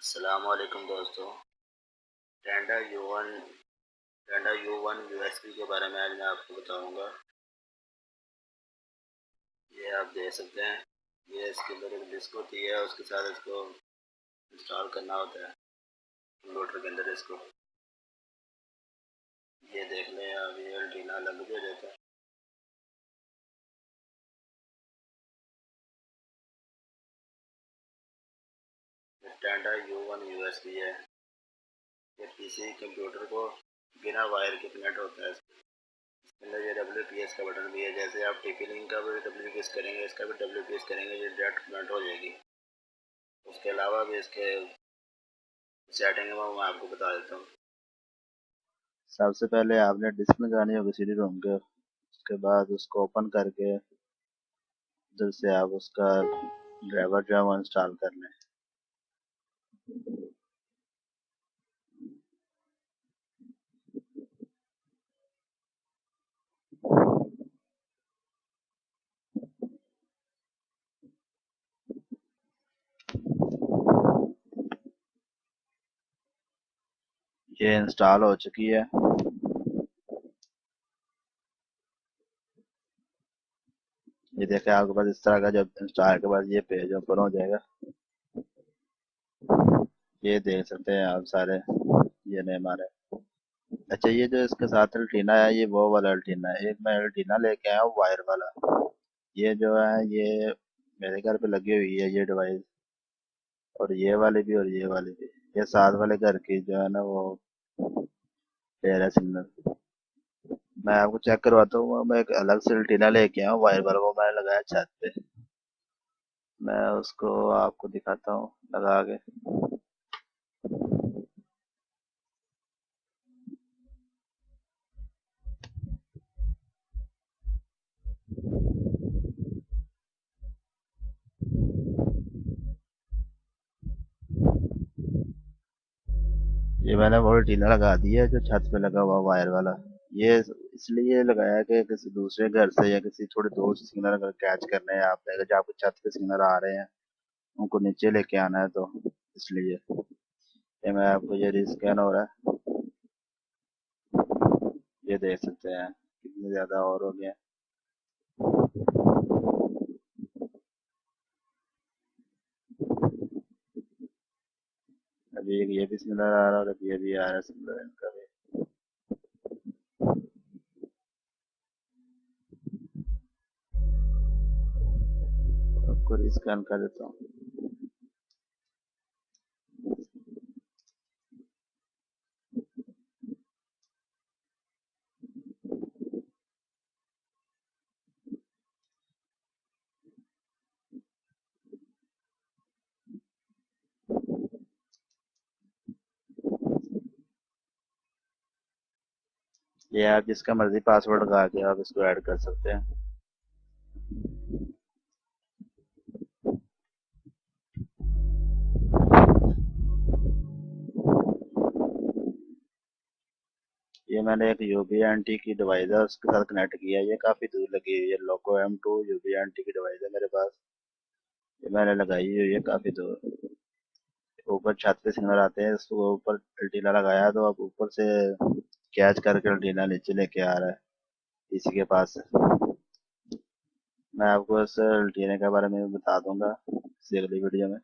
अस्सलामुअलैकुम दोस्तों। टेंडा you one USB के बारे में आज मैं आपको बताऊंगा। ये आप देख सकते हैं, ये इसके अंदर एक डिस्क होती है, उसके साथ इसको इंस्टॉल करना होता है कंप्यूटर के अंदर। इसको ये देख लें आप, ये एंटीना लग भी जाता है। टेंडा यू वन यूएसबी है। ये किसी कंप्यूटर को बिना वायर के कनेक्ट होता है। इसके अंदर ये WPS का बटन भी है। जैसे आप टीपी लिंक का भी WPS करेंगे, इसका भी WPS करेंगे, ये डायरेक्ट कनेक्ट हो जाएगी। उसके अलावा भी इसके सेटिंग में मैं आपको बता देता हूँ। सबसे पहले आपने डिस्क लगानी होगी CD रोम के। उसके बाद उसको ओपन करके उधर से आप उसका ड्राइवर जो है वो इंस्टॉल कर लें। ये इंस्टॉल हो चुकी है। ये देखें, आपके पास इस तरह का जब इंस्टॉल के बाद ये पेज ओपन हो जाएगा। ये देख सकते हैं आप सारे, ये नहीं हमारे। अच्छा, ये जो इसके साथ एल्टीना है, ये वो वाला एल्टीना है। एक मैं एल्टीना लेके आया हूँ वायर वाला। ये जो है ये मेरे घर पे लगी हुई है ये डिवाइस, और ये वाली भी और ये वाली भी। ये साथ वाले घर की जो है ना वो दे रहा है सिग्नल। मैं आपको चेक करवाता हूँ। मैं एक अलग से एंटीना लेके आया हूँ वायर वाला, वो मैंने लगाया छत पे। मैं उसको आपको दिखाता हूँ लगा के। ये मैंने वो एंटीना लगा दिया है जो छत पे लगा हुआ वायर वाला। ये इसलिए लगाया कि किसी दूसरे घर से या किसी थोड़े दूर से सिग्नल अगर कैच करने हैं आपने, अगर जो आपको छत पे सिग्नल आ रहे हैं उनको नीचे लेके आना है, तो इसलिए ये मैं आपको ये रिस्कैन हो रहा है। ये देख सकते हैं कितने ज्यादा और हो गया। अभी एक ये भी सिग्नल आ रहा है और अभी ये भी आ रहा है सिग्नल इनका भी। आपको रिस्कैन कर देता हूँ। ये आप जिसका मर्जी पासवर्ड लगा के आप इसको ऐड कर सकते हैं। ये मैंने एक UBNT की डिवाइस है उसके साथ कनेक्ट किया है। ये काफ़ी दूर लगी हुई है। लोको M2 UBNT की डिवाइस है मेरे पास। ये मैंने लगाई हुई है काफ़ी दूर। ऊपर छत पे सिग्नल आते हैं, इसको ऊपर एंटीना लगाया तो अब ऊपर से कैच करके एंटीना नीचे लेके आ रहा है इसी के पास से। मैं आपको इस एंटीना के बारे में बता दूंगा किसी अगली वीडियो में।